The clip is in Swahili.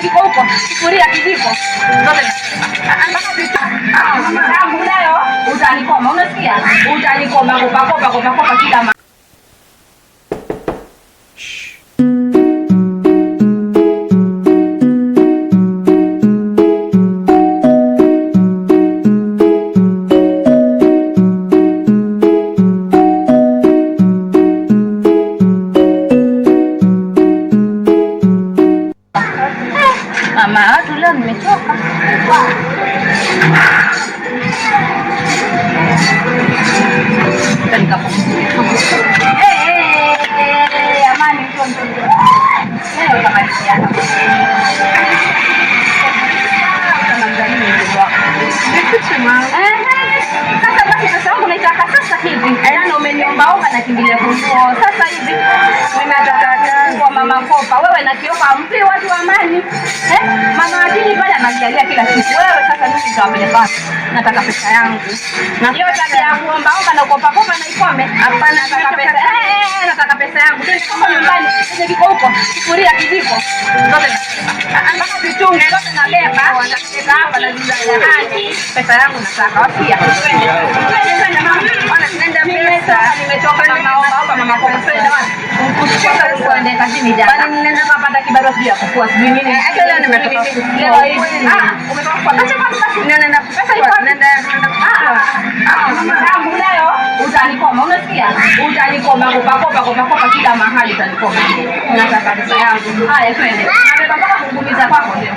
kiko huko, sufuria, kijiko, zote mama leo utanikoma, unasikia? Utanikoma kopa kila mama, watu leo nimechoka. Amani leo tamalizia sasa. Basi pesa yangu naitaka sasa hivi. Yaani umeniomba na kimbilia kununua sasa hivi. Ninataka kwa mama kopa. Wewe na kioka ampi watu wa Amani. Mama Adili pale anaangalia kila kitu. Wewe sasa mimi nitawapeleka. Nataka pesa yangu. Na hiyo tabia ya kuomba na kukopa na ikome. Hapana, nataka pesa. Nataka pesa yangu. Tena kama nyumbani, kile kiko huko, sufuria, kijiko, zote nataka vitungu zote nabeba. Wanataka hapa na jumla ya hadi. Pesa yangu nataka. Wasia. Twende mama. Wana tunaenda pesa. Nimetoka na maomba mama kwa kwenda wapi? Ukishika uende kazini jana. Bali ninaenda kupata kibarua pia kufua sijui nini. Hata leo nimetoka leo hivi. Umetoka kwa kacha basi. Ninaenda pesa iko nenda. Mama yangu leo utanikoma, unasikia? Utanikoma kopa kila mahali utanikoma. Nataka pesa yangu. Haya twende. Nataka mpaka kukuumiza kwako leo.